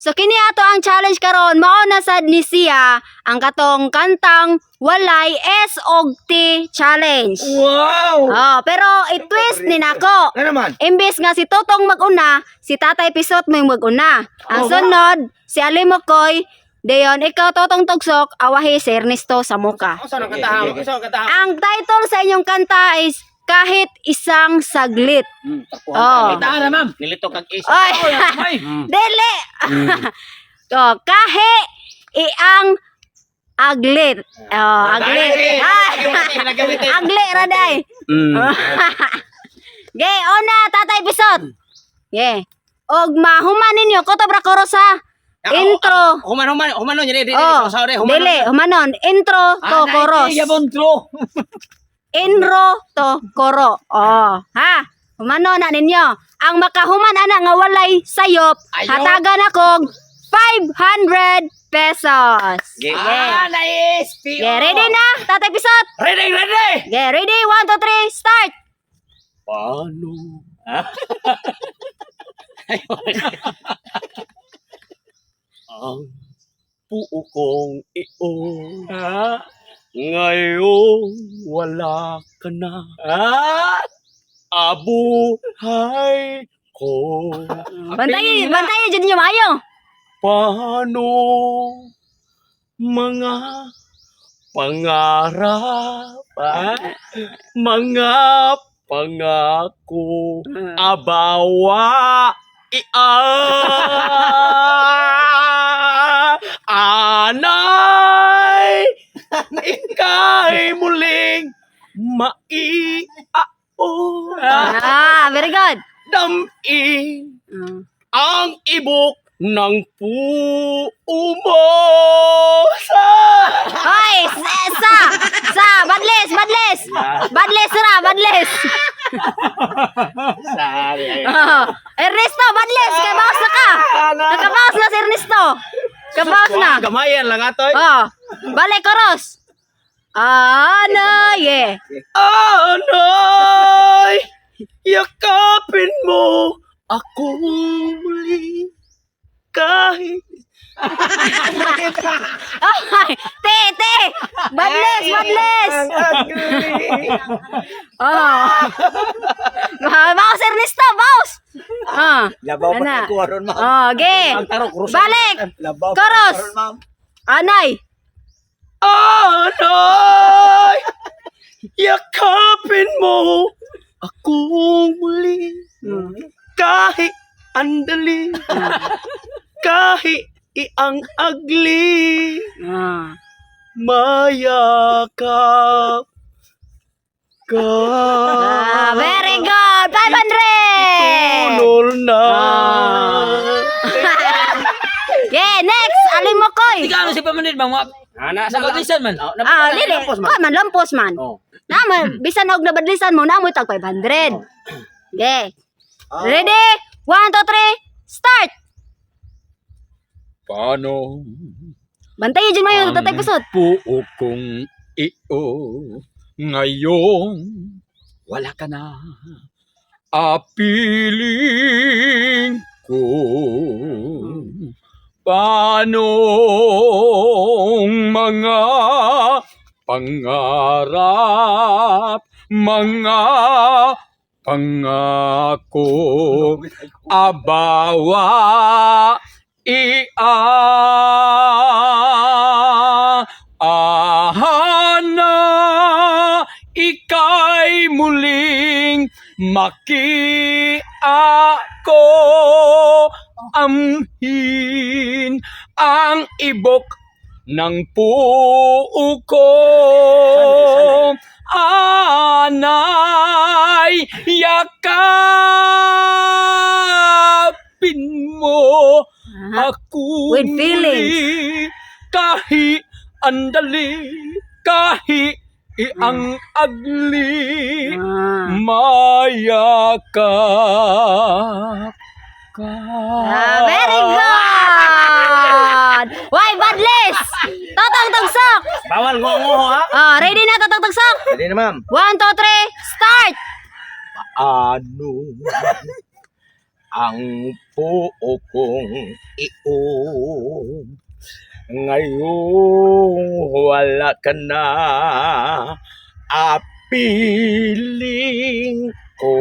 So kini ato ang challenge karon, mao na sad ni siya ang katong kantang walay S og T challenge. Wow! Oh, pero i-twist ni nako. Ano naman? Imbes nga si Totong mag-una, si Tatay Pisot mo yung mag-una. Ang sunod, si Alimokoy, dayon ikaw Totong Tugsok, awahi si Ernesto sa muka. Saan ang katahaw? Saan ang katahaw? Ang title sa inyong kanta is Kahit Isang Saglit. Oh. Katahan na, ma'am. Nilito kag isa. Oy. Ay. Dili. Oh, kahe iang aglit. Oh, aglit. Aglit raday. Ge, ona Tatay Pisot. Ge. Og mahuman ninyo kotobra koros ha. Intro. Humanon, dili, Oh, dili, humanon. Intro to chorus. Intro to koro. Oh, ha. Humano na ninyo. Ang makahuman ana nga walay sayop, Ayaw. hatagan akog 500 pesos. Nice! Yeah, ready na? Tatay Pisot. Ready! Yeah, ready? 1, 2, 3, start. Paano? Ang puo kong iyon. Ngayon wala ka na. Abuhay ko. Bantayin dyan ninyo maayo. Paano mga pangarap, mga pangako, abawa, anay, ika'y muling maiao. Very good. Dam-in ang ibok ng puo mo sa... Hoy, badles. Badles ra, badles. Sorry. Ernesto, badles, kay bawas na ka. Nakabawas na si Ernesto. Kabawas na. Gamayan lang atoy. Oh, balik koros. Anay. Anay, yakapin mo ako muli kahit... Ay, te. Badles. Oh. Bawas Ernesto, bawas. Labaw Ana. pa ko aron ma'am. Oh, ge. Balik. Koros. Anay. Anay, yakapin mo ako muli kahit andali, kahit iang agli, mayakap ka. Very good. 500. Tunol na. Yeah, next. Alimokoy. Ano si Pamanid bang mga Nasa badlisan man? Dili. Lampos man. Naman, bisan og nabadlisan mo, namoy tag 500. Okay. Ready? 1, 2, 3, start! Paano Bantayin dyan mo yung Tatay Pisot. puo kong iyo ngayon wala ka na apiling ko paano mga pangarap mga pangako abawa ahana ika'y muling makiako amhin ang ibok ng puo ko anay yakapin mo ako With feelings. muli, kahit andali, kahit iang agli, mayakap ka. Very good! Why, Badles? Totong Tugsok! Bawal ngongo ha? Ready na, Totong Tugsok? Ready na ma'am. 1, 2, 3, start! Ano ang puo kong iyon. Ngayong wala ka na, apiling ko.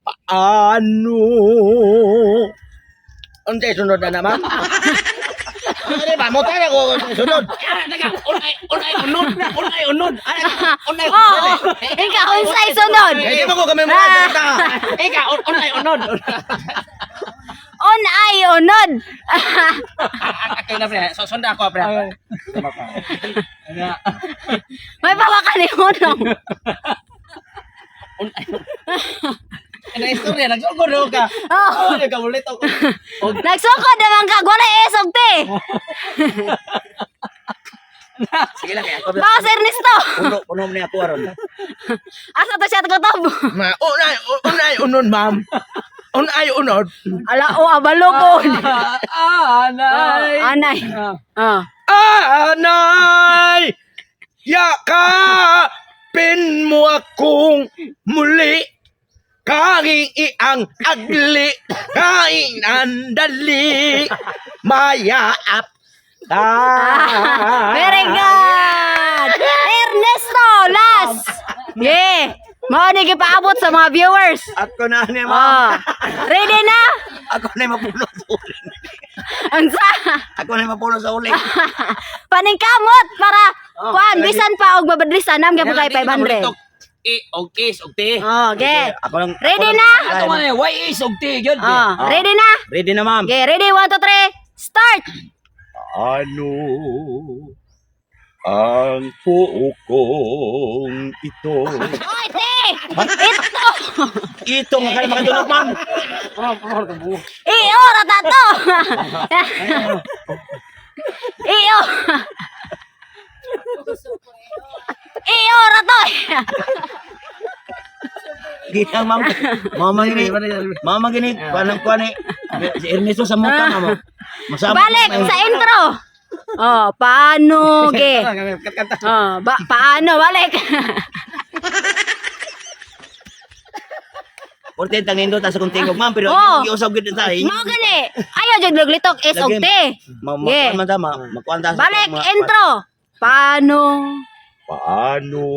Paano? Unsay sunod na naman? Ano ba? Mo tayo ko sunod. Unay. Oo. Ikaw unsay sunod? Hindi mo ko kami mo ta. unod. On ay unod. Kaya na pre, sunda ako pre. May bawa ka ni Unong. Ano istorya nagsugod ka. Oo. Ano ka ulit ako. Nagsukod naman ka, wala esog te. Sige lang kaya ako. Baka si Ernesto. Puno mo niya ako aron. Asa to siya tagotob. Unay unod ma'am. Unod. Ala o abalugod. Anay. Anay. Ah. Anay, yakapin mo akong muli. Kahing iang agli, kahing andali, mayaap. Very good. Ernesto, last. Yeah. Mao ni gipaabot sa mga viewers. Ako na ni ma'am. Oh. Ready na? Ako na mapuno sa uling. Unsa? Ako na mapuno sa uling. Paningkamot para kuan bisan pa og babadlisan nam gyapon kay 500. Og is, og ti. Oh, okay. Ako lang. Ready na? Ato man eh, why is og tigod? Oh, ready na? Ready na ma'am. Okay, ready 1 2 3. Start. Ano ang puo kong ito? Oy, te. Ito. Ito nga kayo makatulog ma'am. Iyo rata to. Iyo. Iyo rato. Gita ma'am. Mama gini. Kuan si Ernesto sa mukha ma'am. Masama. Balik sa intro. Oh, paano ge? Oh, paano balik? Porte tang nindo ta sa kong tingog ma'am pero Oo. giusab gid ta. Mao gani. Ayo jud naglitok is og te. Yeah. Makuan man ta makuan ta. Balik intro. Paano? Paano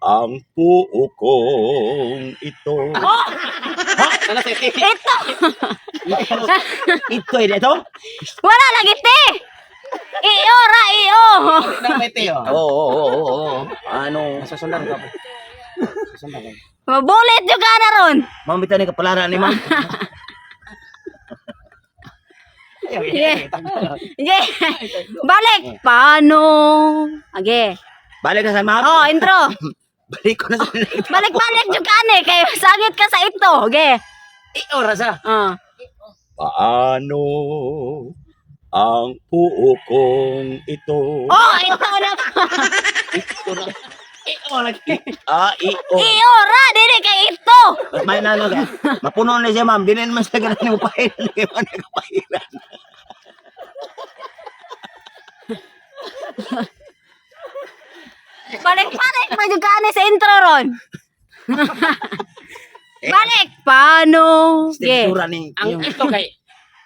ang puo kong ito? Oh, ito. Ito ito? Wala lagi te. Iyo ra iyo. Oo. Ano? Mabulit yung ka na ron. Ma'am bitaw ni kapalara ni ma'am. Yeah. Yeah. Balik. Paano? Okay. Balik na sa ma'am. Oh, intro. Balik ko na sa Balik yung ka ni. Kaya sagit ka sa ito. Okay. oras ah. Paano ang puo kong ito? Oh, ito na. Iyo ra. Dili kay ito. Mas may nano ka. Mapuno na siya ma'am. Dinin man siya ganun yung pahiran. Hindi man nagpahiran. Balik pa yung ka ni sa intro ron. Balik. Paano? Okay. Struktura ni yung Ito kay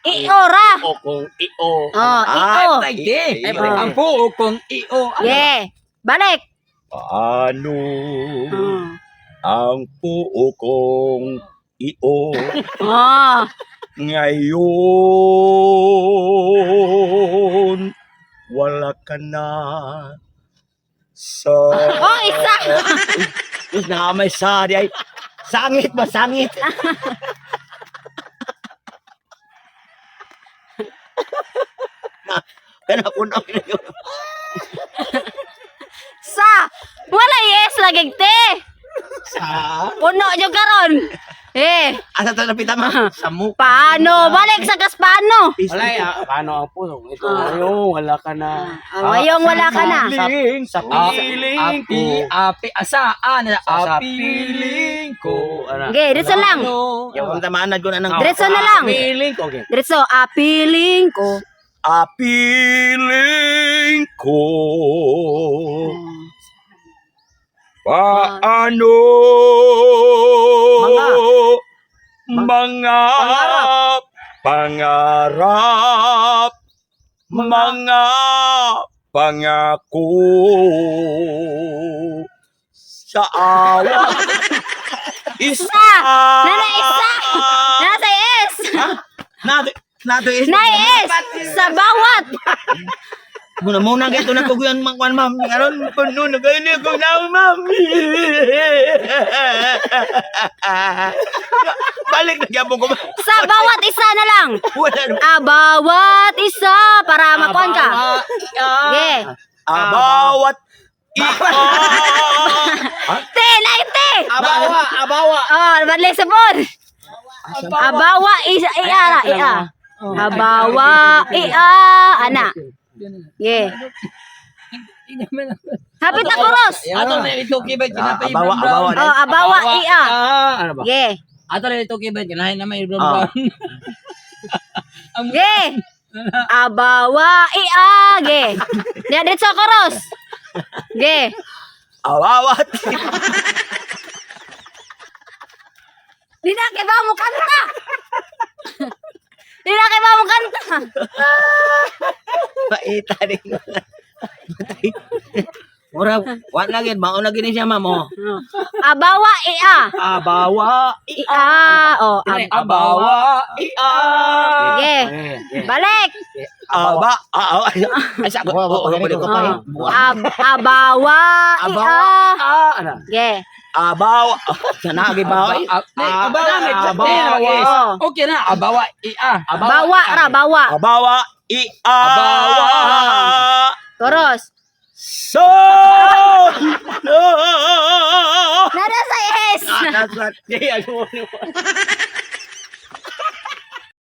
Iyo ra. puo kong ito. Oh, iyo. ang puo kong iyo. Yeah. Balik. Paano ang puo kong iyo? Oh. Ngayon, wala ka na sa... Oh, isa. Diyos na may sari ay sangit ba, sangit? Kaya po na yun. Sa. Wala yes lagi te. Sa... Puno yung karon. Asa ito napita ma? Sa mukha. Paano? Balik sa kas paano? Wala paano ang puso? Ito ngayon, wala ka na. Ngayong wala ka na. Sa piling ko. Api asaan sa piling ko. Okay, diretso lang. Yung tamanad ko na ng... Diretso na lang. Piling ko. Okay. Diretso, apiling ko. Apiling ko. Paano Mga pangarap, mga pangako sa awa. Isa! Nana isa! Nasa S! Nato is. Na S! Sa bawat! Muna gito na kuguyan mangkuan ma'am. Aron puno na kayo niya kung na ma'am. Balik na gyapon ko. Sa bawat isa na lang! Wala na. Bawat isa! Para makuan ka. Ge. Bawat Te! Lain te! abawa. Oh, badli sa pod! Abawa isa iya na iya. Abawa iya ana. Ge. Hapit na koros. Ato na ito kibet kinapay Abawa. Oh, abawa iya. Ano ba? Ge. Ato na ito kibet kinahin na may brown Ah. brown. Ge. Abawa iya ge. Dia dit sa koros. Ge. Awawat. Di na kay ba mo kanta. Di na kay ba mo kanta. Paita din. Mura, wat lagi, maon lagi ni siya ma'am. Oh. Abawa iya. Abawa. Iya. Oh, Abawa. ge. Balik. Ay, sagot. Abawa iya. Ano? Ge. Abaw. Sana agi bawa. Oh. Okay na, abawa ia. Bawa ra bawa. Abawa. Abawa. Koros. So. Nada sa S. That's what. Di, ano mo.